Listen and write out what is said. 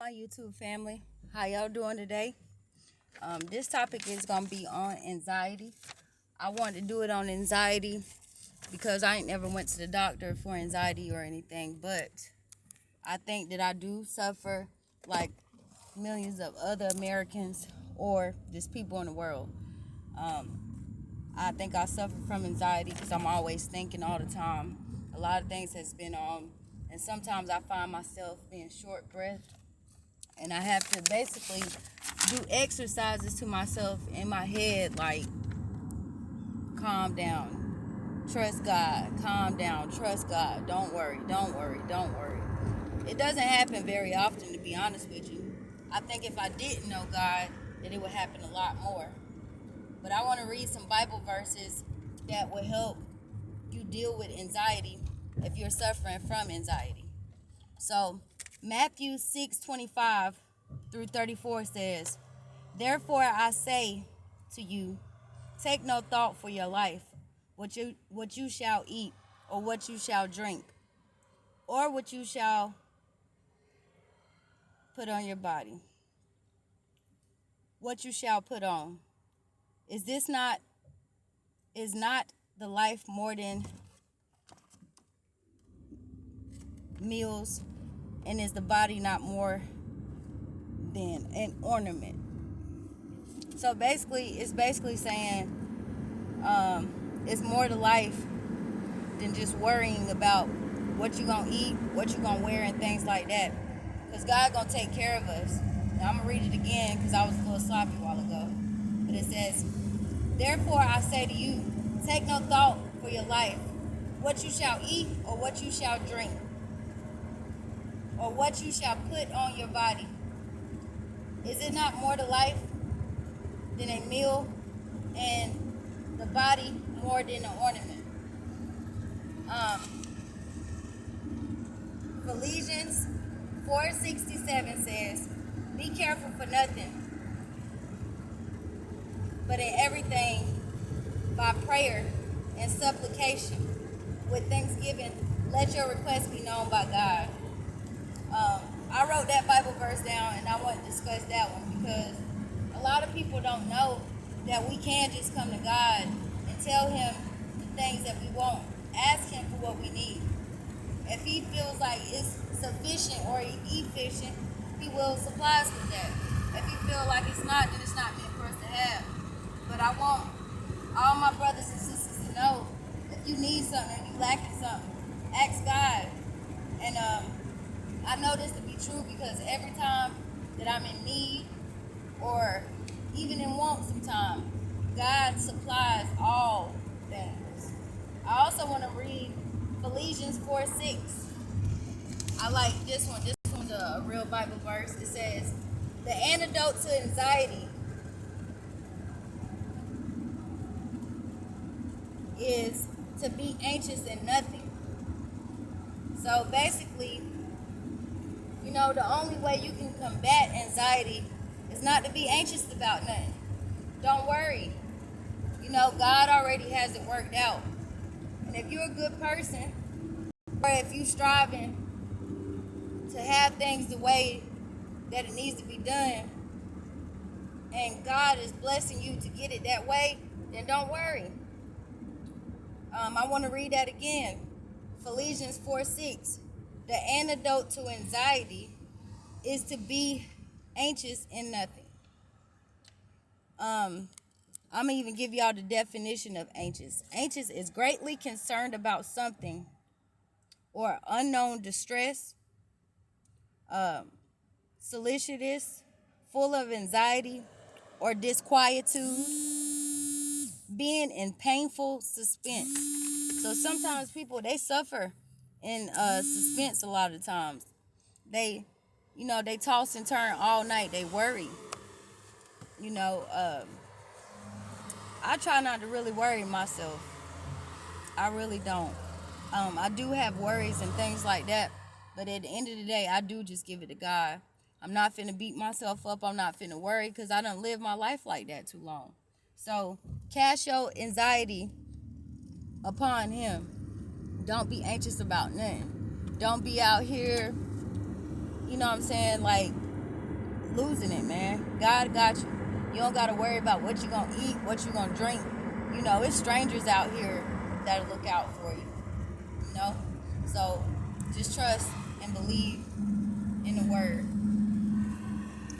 My YouTube family, how y'all doing today? This topic is gonna be on anxiety. I wanted to do it on anxiety because I ain't never went to the doctor for anxiety or anything, but I think that I do suffer like millions of other Americans or just people in the world. I think I suffer from anxiety because I'm always thinking all the time. A lot of things has been on, and sometimes I find myself being short breathed, and I have to basically do exercises to myself in my head, like calm down, trust God, calm down, trust God, don't worry, don't worry, don't worry. It doesn't happen very often, to be honest with you. I think if I didn't know God, that it would happen a lot more. But I want to read some Bible verses that will help you deal with anxiety if you're suffering from anxiety. So Matthew 6:25 through 34 says, "Therefore I say to you, take no thought for your life, what you shall eat, or what you shall drink, or what you shall put on your body. What you shall put on. Is not the life more than meals, and is the body not more than an ornament?" So basically, it's basically saying it's more to life than just worrying about what you're going to eat, what you're going to wear, and things like that. Because God's going to take care of us. Now, I'm going to read it again because I was a little sloppy a while ago. But it says, "Therefore I say to you, take no thought for your life, what you shall eat, or what you shall drink, or what you shall put on your body. Is it not more to life than a meal, and the body more than an ornament?" Ephesians 4:67 says, "Be careful for nothing, but in everything by prayer and supplication with thanksgiving, let your requests be known by God." I wrote that Bible verse down, and I want to discuss that one because a lot of people don't know that we can just come to God and tell Him the things that we want. Ask Him for what we need. If He feels like it's sufficient or efficient, He will supply us with that. If He feels like it's not, then it's not meant for us to have. But I want all my brothers and sisters to know, if you need something, if you lacking something, ask God. And I know this to be true because every time that I'm in need or even in want sometimes, God supplies all things. I also want to read Ephesians 4:6. I like this one. This one's a real Bible verse. It says, "The antidote to anxiety is to be anxious in nothing." So basically, the only way you can combat anxiety is not to be anxious about nothing. Don't worry. God already has it worked out. And if you're a good person, or if you're striving to have things the way that it needs to be done, and God is blessing you to get it that way, then don't worry. I want to read that again. Ephesians 4:6. "The antidote to anxiety is to be anxious in nothing." I'm going to even give y'all the definition of anxious. Anxious is greatly concerned about something or unknown distress, solicitous, full of anxiety or disquietude, being in painful suspense. So sometimes people, they suffer in suspense a lot of times. They, they toss and turn all night. They worry. I try not to really worry myself. I really don't. I do have worries and things like that, but at the end of the day, I do just give it to God. I'm not finna beat myself up. I'm not finna worry because I done lived my life like that too long. So cast your anxiety upon Him. Don't be anxious about nothing. Don't be out here, like losing it, man. God got you. You don't got to worry about what you're going to eat, what you're going to drink. You know, it's strangers out here that'll look out for you. You know? So just trust and believe in the word.